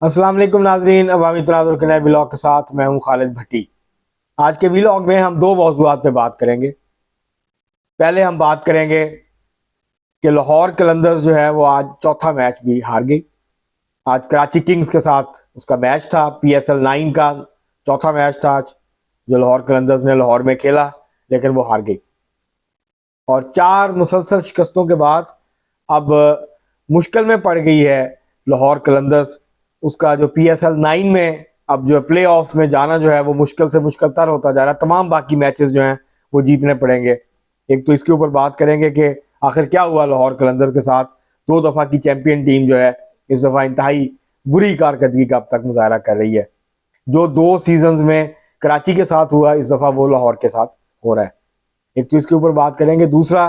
अस्सलाम वालेकुम नाजरीन, अवामी तनाज़ुर के नए व्लॉग के साथ मैं हूं खालिद भट्टी। आज के व्लॉग में हम दो मौज़ूआत पे बात करेंगे। पहले हम बात करेंगे कि लाहौर कलंदर्स जो है वो आज चौथा मैच भी हार गई। आज कराची किंग्स के साथ उसका मैच था, PSL 9 का चौथा मैच था आज, जो लाहौर कलंदर्स ने लाहौर में खेला, लेकिन वो हार गई। और 4 मुसलसल शिकस्तों के बाद अब मुश्किल में पड़ गई है लाहौर कलंदर्स। उसका जो PSL 9 में अब जो प्ले ऑफ में जाना जो है वो मुश्किल से मुश्किल तर होता जा रहा है। तमाम बाकी मैचेस जो हैं वो जीतने पड़ेंगे। एक तो इसके ऊपर बात करेंगे कि आखिर क्या हुआ लाहौर कलंदर के साथ। 2 दफ़ा की चैंपियन टीम जो है इस दफ़ा इंतहाई बुरी कारकर्दगी का अब तक मुजाहरा कर रही है। जो 2 सीजन्स में कराची के साथ हुआ, इस दफ़ा वो लाहौर के साथ हो रहा है। एक तो इसके ऊपर बात करेंगे। दूसरा,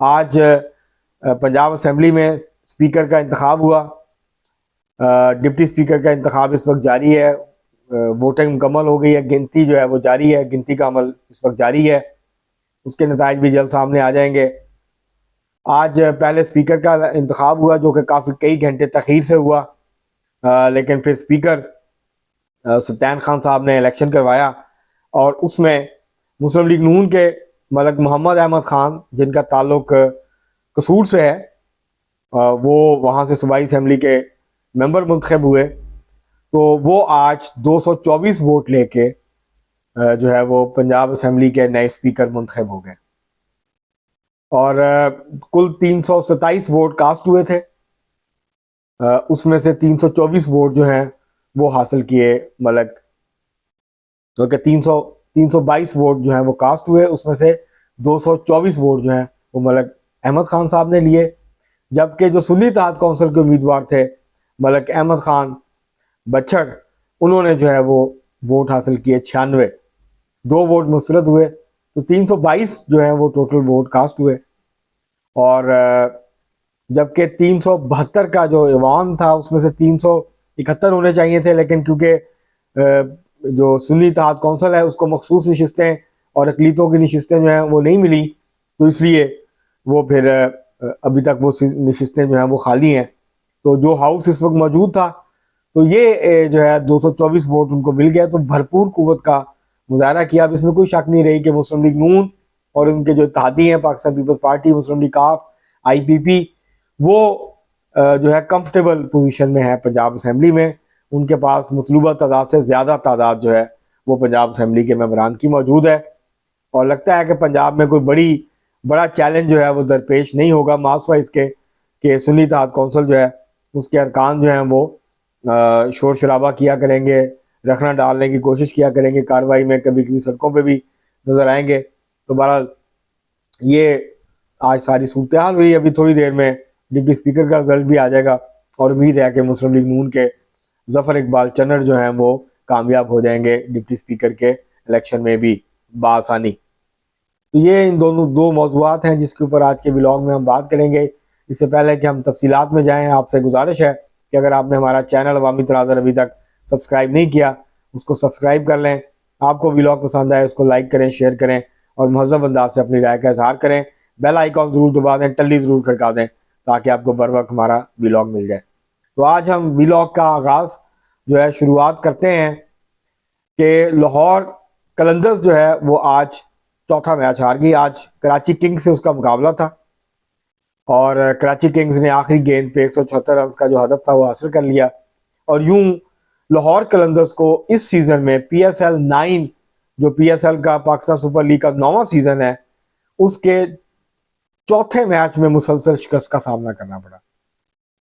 आज पंजाब असम्बली में स्पीकर का इंतखाब हुआ। डिप्टी स्पीकर का इंतखाब इस वक्त जारी है। वोटिंग मुकम्मल हो गई है, गिनती जो है वो जारी है, गिनती का अमल इस वक्त जारी है। उसके नताइज भी जल्द सामने आ जाएंगे। आज पहले स्पीकर का इंतखाब हुआ, जो कि काफ़ी कई घंटे तखीर से हुआ, लेकिन फिर स्पीकर सुल्तान खान साहब ने इलेक्शन करवाया और उसमें मुस्लिम लीग नून के मलक मोहम्मद अहमद खान, जिनका ताल्लुक कसूर से है, वो वहाँ से सूबाई असम्बली के मेंबर मुंतखब हुए। तो वो आज 224 वोट लेके जो है वो पंजाब असम्बली के नए स्पीकर मुंतखब हो गए। और कुल 327 वोट कास्ट हुए थे। उसमें से 324 वोट जो हैं वो हासिल किए मलक, क्योंकि 322 वोट जो हैं वो कास्ट हुए। उसमें से 224 वोट जो हैं वो मलक अहमद खान साहब ने लिए। जबकि जो सुन्नी इत्तेहाद कौंसिल के उम्मीदवार थे मलक अहमद खान बच्छड़, उन्होंने जो है वो वोट हासिल किए 96। 2 वोट मुस्तरद हुए, तो 322 जो है वो टोटल वोट कास्ट हुए। और जबकि 372 का जो ऐवान था उसमें से 371 होने चाहिए थे, लेकिन क्योंकि जो सुन्नी इत्तेहाद कौंसिल है उसको मखसूस नशिस्तें और अकलीतों की नशिस्तें जो हैं वो नहीं मिली, तो इसलिए वो फिर अभी तक वो नशिस्तें जो हैं वो खाली हैं। तो जो हाउस इस वक्त मौजूद था, तो ये जो है 224 वोट उनको मिल गया, तो भरपूर कुव्वत का मुजाहरा किया। अब इसमें कोई शक नहीं रही कि मुस्लिम लीग नून और उनके जो इत्तेहादी हैं, पाकिस्तान पीपल्स पार्टी, मुस्लिम लीग काफ, IPP, वो जो है कंफर्टेबल पोजीशन में है पंजाब असम्बली में। उनके पास मतलूबा तादाद से ज़्यादा तादाद जो है वो पंजाब असम्बली के मेंबरान की मौजूद है। और लगता है कि पंजाब में कोई बड़ा चैलेंज जो है वो दरपेश नहीं होगा, मासवा इसके कि सुन्नी इत्तेहाद कौंसिल जो है उसके अरकान जो हैं वो शोर शराबा किया करेंगे, रखना डालने की कोशिश किया करेंगे कार्रवाई में, कभी कभी सड़कों पे भी नज़र आएंगे। तो बहरहाल ये आज सारी सूरत हाल हुई। अभी थोड़ी देर में डिप्टी स्पीकर का रिजल्ट भी आ जाएगा और उम्मीद है कि मुस्लिम लीग नून के जफ़र इकबाल चन्नर जो हैं वो कामयाब हो जाएंगे डिप्टी स्पीकर के इलेक्शन में भी बआसानी। तो ये इन दोनों 2 मौज़ूआत हैं जिसके ऊपर आज के व्लॉग में हम बात करेंगे। इससे पहले कि हम तफसीलात में जाएँ, आपसे गुजारिश है कि अगर आपने हमारा चैनल अवामी तनाज़ुर अभी तक सब्सक्राइब नहीं किया, उसको सब्सक्राइब कर लें। आपको व्लॉग पसंद आए उसको लाइक करें, शेयर करें और महज़ब अंदाज से अपनी राय का इजहार करें। बेल आइकॉन ज़रूर दबा दें, टल्ली ज़रूर खड़का दें, ताकि आपको बर वक्त हमारा व्लॉग मिल जाए। तो आज हम व्लॉग का आगाज़ जो है शुरुआत करते हैं कि लाहौर कलंदर्स जो है वो आज चौथा मैच हार गई। आज कराची किंग्स से उसका मुकाबला था और कराची किंग्स ने आखिरी गेंद पे 176 रन का जो हदफ था वो हासिल कर लिया। और यूं लाहौर कलंदर्स को इस सीज़न में PSL 9, जो PSL का पाकिस्तान सुपर लीग का 9वां सीज़न है, उसके चौथे मैच में मुसलसल शिकस्त का सामना करना पड़ा।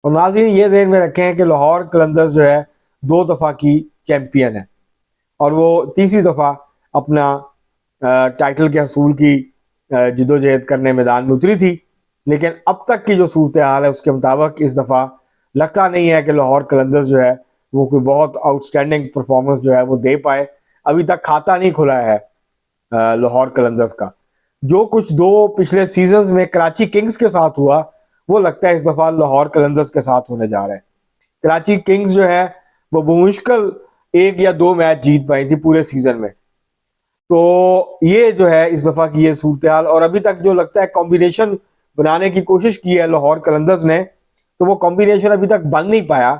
और नाज़रीन ये ज़हन में रखें कि लाहौर कलंदर्स जो है 2 दफ़ा की चैम्पियन है और वो तीसरी दफ़ा अपना टाइटल के हसूल की जदोजहद करने मैदान में उतरी थी। लेकिन अब तक की जो सूरत हाल है उसके मुताबिक इस दफ़ा लगता नहीं है कि लाहौर कलंदर्स जो है वो कोई बहुत आउटस्टैंडिंग परफॉर्मेंस जो है वो दे पाए। अभी तक खाता नहीं खुला है लाहौर कलंदर्स का। जो कुछ 2 पिछले सीजन्स में कराची किंग्स के साथ हुआ, वो लगता है इस दफ़ा लाहौर कलंदर्स के साथ होने जा रहा है। कराची किंग्स जो है वो बमुश्किल 1 या 2 मैच जीत पाई थी पूरे सीजन में। तो ये जो है इस दफ़ा की ये सूरत हाल, और अभी तक जो लगता है कॉम्बिनेशन बनाने की कोशिश की है लाहौर कलंदर्स ने, तो वो कॉम्बिनेशन अभी तक बन नहीं पाया।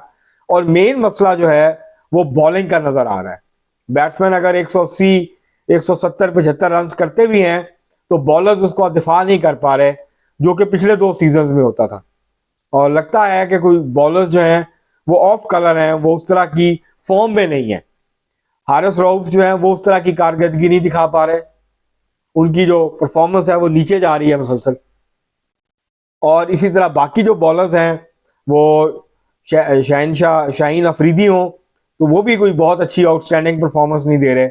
और मेन मसला जो है वो बॉलिंग का नजर आ रहा है। बैट्समैन अगर 180 170 75 रन करते भी हैं तो बॉलर्स उसको दिफा नहीं कर पा रहे, जो कि पिछले 2 सीजन में होता था। और लगता है कि कोई बॉलर्स जो हैं वो ऑफ कलर हैं, वो उस तरह की फॉर्म में नहीं है। हारिस रऊफ जो है वो उस तरह की कारकर्दगी नहीं दिखा पा रहे, उनकी जो परफॉर्मेंस है वो नीचे जा रही है मुसलसल। और इसी तरह बाकी जो बॉलर्स हैं वो शाहीन अफरीदी हो तो वो भी कोई बहुत अच्छी आउटस्टैंडिंग परफॉर्मेंस नहीं दे रहे,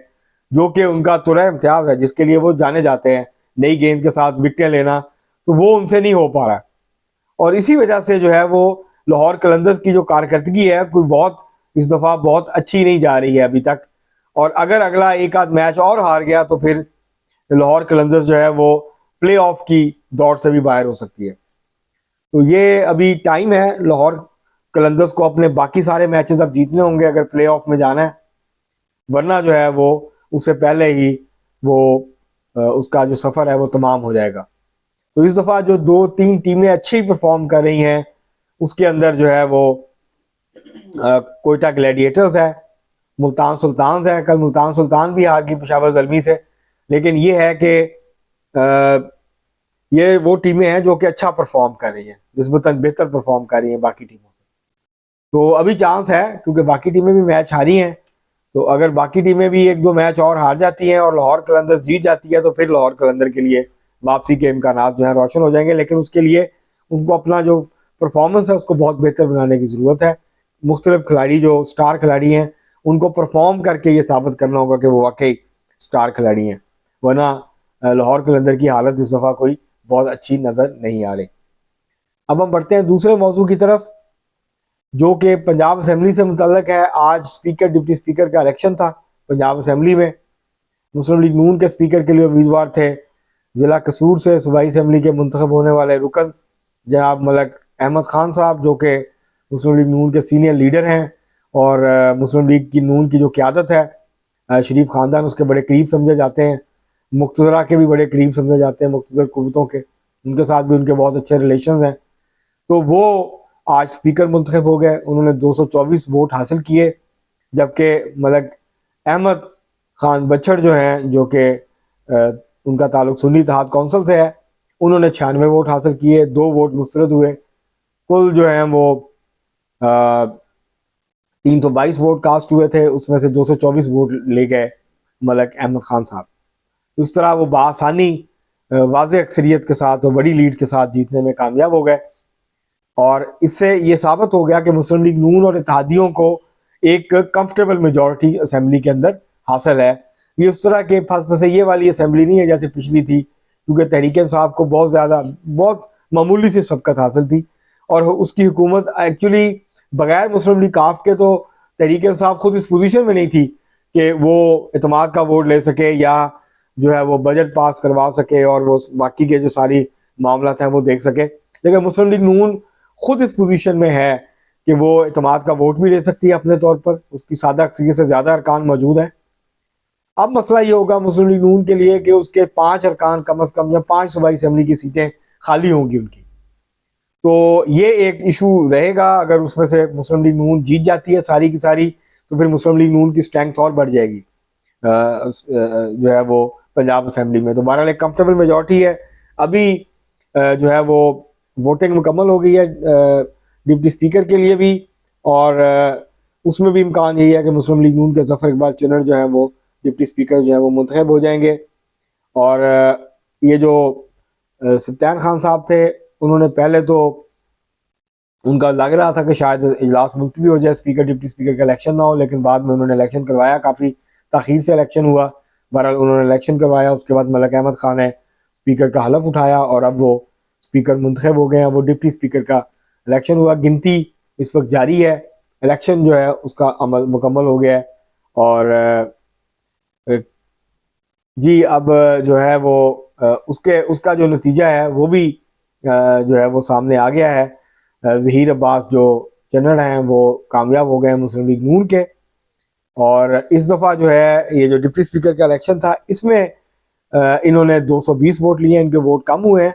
जो कि उनका तुरा इम्तियाज है जिसके लिए वो जाने जाते हैं, नई गेंद के साथ विकेटें लेना, तो वो उनसे नहीं हो पा रहा है। और इसी वजह से जो है वो लाहौर कलंदर्स की जो कारकर्दगी है कोई बहुत इस दफ़ा बहुत अच्छी नहीं जा रही है अभी तक। और अगर अगला एक आध मैच और हार गया तो फिर लाहौर कलंदर्स जो है वो प्ले ऑफ की दौड़ से भी बाहर हो सकती है। तो ये अभी टाइम है, लाहौर कलंदर्स को अपने बाकी सारे मैचेस अब जीतने होंगे अगर प्ले ऑफ में जाना है, वरना जो है वो उससे पहले ही वो उसका जो सफ़र है वो तमाम हो जाएगा। तो इस दफ़ा जो 2-3 टीमें अच्छी परफॉर्म कर रही हैं उसके अंदर जो है वो कोयटा ग्लैडिएटर्स है, मुल्तान सुल्तान्स है। कल मुल्तान सुल्तान भी हार गई पेशावर ज़ल्मी से, लेकिन ये है कि ये वो टीमें हैं जो कि अच्छा परफॉर्म कर रही हैं, निस्बतन बेहतर परफॉर्म कर रही हैं बाकी टीमों से। तो अभी चांस है क्योंकि बाकी टीमें भी मैच हारी हैं, तो अगर बाकी टीमें भी 1-2 मैच और हार जाती हैं और लाहौर कलंदर्स जीत जाती है तो फिर लाहौर कलंदर के लिए वापसी के इम्कानात जो है रोशन हो जाएंगे। लेकिन उसके लिए उनको अपना जो परफॉर्मेंस है उसको बहुत बेहतर बनाने की ज़रूरत है। मुख्तलिफ खिलाड़ी जो स्टार खिलाड़ी हैं उनको परफॉर्म करके ये साबित करना होगा कि वो वाकई स्टार खिलाड़ी हैं, वरना लाहौर कलंदर की हालत इस दफ़ा कोई बहुत अच्छी नज़र नहीं आ रही। अब हम बढ़ते हैं दूसरे मौजू की तरफ, जो कि पंजाब असम्बली से मुतल्लक है। आज स्पीकर डिप्टी स्पीकर का इलेक्शन था पंजाब असम्बली में। मुस्लिम लीग नून के स्पीकर के लिए उम्मीदवार थे ज़िला कसूर से सूबाई असम्बली के मुंतखब होने वाले रुकन जनाब मलक अहमद खान साहब, जो कि मुस्लिम लीग नून के सीनियर लीडर हैं और मुस्लिम लीग की नून की जो क़यादत है शरीफ ख़ानदान उसके बड़े करीब समझे जाते हैं, मुक्तदरा के भी बड़े करीब समझे जाते हैं, मुक्तदर कुव्वतों के, उनके साथ भी उनके बहुत अच्छे रिलेशन हैं। तो वो आज स्पीकर मुंतखब हो गए, उन्होंने 224 वोट हासिल किए, जबकि मलक अहमद खान बच्छड़ जो हैं, जो कि उनका ताल्लुक सुन्नी इत्तेहाद कौंसिल से है, उन्होंने 96 वोट हासिल किए, 2 वोट मुस्तरद हुए। कुल जो हैं वो 322 वोट कास्ट हुए थे, उसमें से 224 वोट ले गए मलक अहमद खान साहब। इस तरह वो बआसानी वाज़े अक्सरियत के साथ और बड़ी लीड के साथ जीतने में कामयाब हो गए। और इससे ये साबित हो गया कि मुस्लिम लीग नून और इत्तेहादियों को एक कंफर्टेबल मेजॉरिटी असेंबली के अंदर हासिल है। ये उस तरह के फंसे ये वाली असेंबली नहीं है जैसे पिछली थी, क्योंकि तहरीक इंसाफ को बहुत मामूली सी सबकत हासिल थी और उसकी हुकूमत एक्चुअली बगैर मुस्लिम लीग काफ के तो तहरीक इंसाफ खुद इस पोजीशन में नहीं थी कि वो इतमाद का वोट ले सके या जो है वो बजट पास करवा सके और वो बाकी के जो सारी मामला हैं वो देख सके। लेकिन मुस्लिम लीग नून खुद इस पोजीशन में है कि वो इतमाद का वोट भी ले सकती है अपने तौर पर, उसकी सादा अक्सरियत से ज़्यादा अरकान मौजूद हैं। अब मसला ये होगा मुस्लिम लीग नून के लिए कि उसके 5 अरकान कम अज़ कम या 5 सूबाई असम्बली की सीटें खाली होंगी उनकी, तो ये एक इशू रहेगा। अगर उसमें से मुस्लिम लीग नून जीत जाती है सारी की सारी तो फिर मुस्लिम लीग नून की स्ट्रेंथ और बढ़ जाएगी जो है वो पंजाब असम्बली में। तो बहरहाल एक कंफर्टेबल मेजॉरिटी है। अभी जो है वो वोटिंग मुकम्मल हो गई है डिप्टी स्पीकर के लिए भी, और उसमें भी इम्कान यही है कि मुस्लिम लीग नून के जफर इकबाल चन्नर जो है वो डिप्टी स्पीकर जो है वो मुंतखब हो जाएंगे। और ये जो सत्यान खान साहब थे, उन्होंने पहले तो उनका लग रहा था कि शायद इजलास मुलतवी हो जाए, स्पीकर डिप्टी स्पीकर का इलेक्शन ना हो, लेकिन बाद में उन्होंने इलेक्शन करवाया, काफ़ी ताख़ीर से इलेक्शन हुआ। बहरहाल उन्होंने इलेक्शन करवाया, उसके बाद मलक अहमद खान ने स्पीकर का हलफ उठाया और अब वो स्पीकर मुंतखब हो गए हैं। वो डिप्टी स्पीकर का इलेक्शन हुआ, गिनती इस वक्त जारी है, इलेक्शन जो है उसका अमल मुकम्मल हो गया है। और जी अब जो है वो उसका जो नतीजा है वो भी जो है वो सामने आ गया है। ज़हीर अब्बास जो जनरल हैं वो कामयाब हो गए हैं मुस्लिम लीग नून के। और इस दफ़ा जो है ये जो डिप्टी स्पीकर का इलेक्शन था इसमें इन्होंने 220 वोट लिए हैं, इनके वोट कम हुए हैं।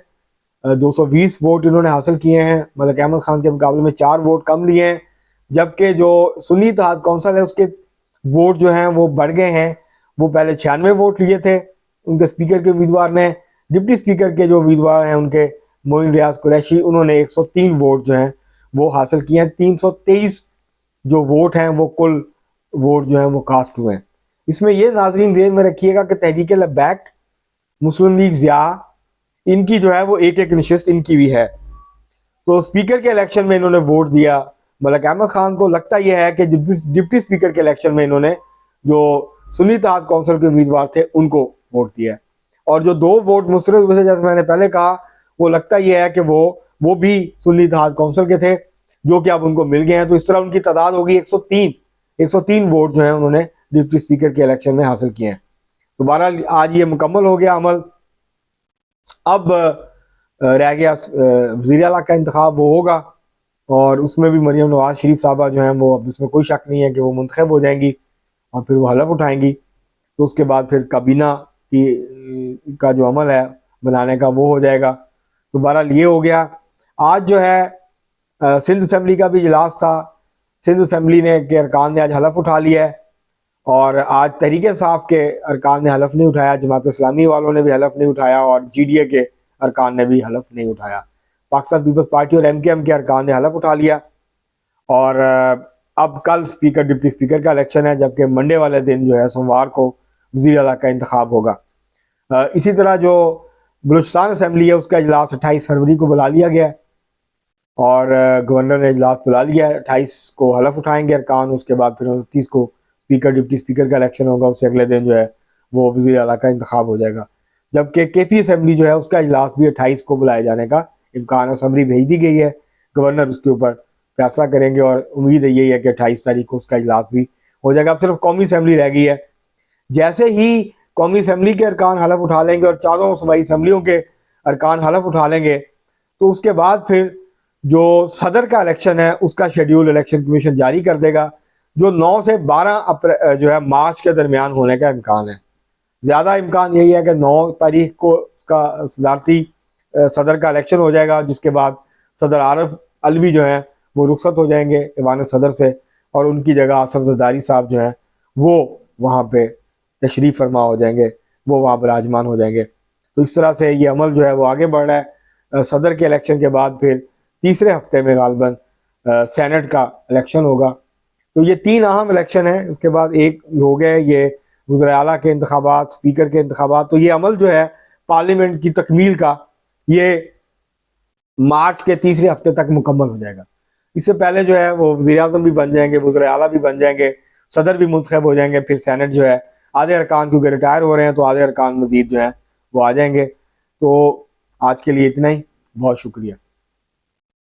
220 वोट इन्होंने हासिल किए हैं, मलक अहमद खान के मुकाबले में 4 वोट कम लिए हैं, जबकि जो सुन्नी इत्तेहाद कौंसिल है उसके वोट जो हैं वो बढ़ गए हैं। वो पहले 96 वोट लिए थे उनके स्पीकर के उम्मीदवार ने। डिप्टी स्पीकर के जो उम्मीदवार हैं उनके मोइन रियाज कुरैशी, उन्होंने 103 वोट जो हैं वो हासिल किए हैं। 323 जो वोट हैं वो कुल वोट जो हैं वो कास्ट हुए हैं। इसमें ये नाजरीन ध्यान में रखिएगा कि तहरीक लब्बैक, मुस्लिम लीग ज़िया, इनकी जो है वो एक एक नशिस्त इनकी भी है। तो स्पीकर के इलेक्शन में इन्होंने वोट दिया मलिक अहमद खान को। लगता यह है कि डिप्टी स्पीकर के इलेक्शन में इन्होंने जो सुन्नी इत्तेहाद कौंसिल के उम्मीदवार थे उनको वोट दिया। और जो 2 वोट मुस्तरद हुए थे, जैसे मैंने पहले कहा, वो लगता यह है कि वो भी सुन्नी इत्तेहाद कौंसिल के थे, जो कि अब उनको मिल गए हैं। तो इस तरह उनकी तादाद होगी 103 वोट जो है उन्होंने डिप्टी स्पीकर के इलेक्शन में हासिल किए हैं। तो बहरहाल आज ये मुकम्मल हो गया अमल। अब रह गया वज़ीर आला का इंतखाब, वो होगा, और उसमें भी मरियम नवाज शरीफ साहबा जो हैं वो, अब इसमें कोई शक नहीं है कि वो मुंतखब हो जाएंगी और फिर वो हलफ उठाएंगी। तो उसके बाद फिर काबीना की का जो अमल है बनाने का वो हो जाएगा। तो बहरहाल ये हो गया। आज जो है सिंध असम्बली का भी इजलास था। सिंध असम्बली ने के अरकान ने आज हलफ उठा लिया है, और आज तहरीक इंसाफ के अरकान ने हलफ नहीं उठाया, जमात इस्लामी वालों ने भी हलफ नहीं उठाया, और GDA के अरकान ने भी हलफ नहीं उठाया। पाकिस्तान पीपल्स पार्टी और MKM के अरकान ने हलफ उठा लिया। और अब कल स्पीकर डिप्टी स्पीकर का इलेक्शन है, जबकि मंडे वाले दिन जो है सोमवार को वज़ीर आला का इंतखाब होगा। इसी तरह जो बलूचिस्तान असम्बली है उसका इजलास 28 फरवरी को बुला लिया गया है, और गवर्नर ने इजलास बुला लिया है। 28 को हलफ उठाएंगे अरकान, उसके बाद फिर 29 को स्पीकर डिप्टी स्पीकर का इलेक्शन होगा। उससे अगले दिन जो है वो वज़ीर आला का इंतखाब हो जाएगा। जबकि KP असम्बली जो है उसका इजलास भी 28 को बुलाए जाने का इम्कान है। समरी भेज दी गई है, गवर्नर उसके ऊपर फैसला करेंगे, और उम्मीद यही है कि 28 तारीख को उसका इजलास भी हो जाएगा। अब सिर्फ कौमी असम्बली रह गई है। जैसे ही कौमी असम्बली के अरकान हलफ उठा लेंगे और 14 सूबाई असम्बलियों के अरकान हलफ उठा लेंगे, तो उसके बाद फिर जो सदर का इलेक्शन है उसका शेड्यूल इलेक्शन कमीशन जारी कर देगा, जो 9 से 12 जो है मार्च के दरमियान होने का इम्कान है। ज़्यादा इम्कान यही है कि 9 तारीख को उसका सदारती सदर का इलेक्शन हो जाएगा, जिसके बाद सदर आरिफ अलवी जो हैं वो रुखसत हो जाएंगे ईवान सदर से, और उनकी जगह आसिफ जरदारी साहब जो हैं वो वहाँ पे तशरीफ़ फरमा हो जाएंगे, वो वहाँ विराजमान हो जाएंगे। तो इस तरह से ये अमल जो है वो आगे बढ़ रहा है। सदर के इलेक्शन के बाद फिर तीसरे हफ्ते में गालबन सेनेट का इलेक्शन होगा। तो ये 3 अहम इलेक्शन हैं। उसके बाद एक हो गए ये वज़ीर आला के इंतखाबात, स्पीकर के इंतखाबात। तो ये अमल जो है पार्लियामेंट की तकमील का, ये मार्च के तीसरे हफ्ते तक मुकम्मल हो जाएगा। इससे पहले जो है वो वज़ीर आज़म भी बन जाएंगे, वज़ीर आला भी बन जाएंगे, सदर भी मुंतखब हो जाएंगे, फिर सेनेट जो है आधे अरकान क्योंकि रिटायर हो रहे हैं तो आधे अरकान मज़ीद जो है वो आ जाएंगे। तो आज के लिए इतना ही, बहुत शुक्रिया।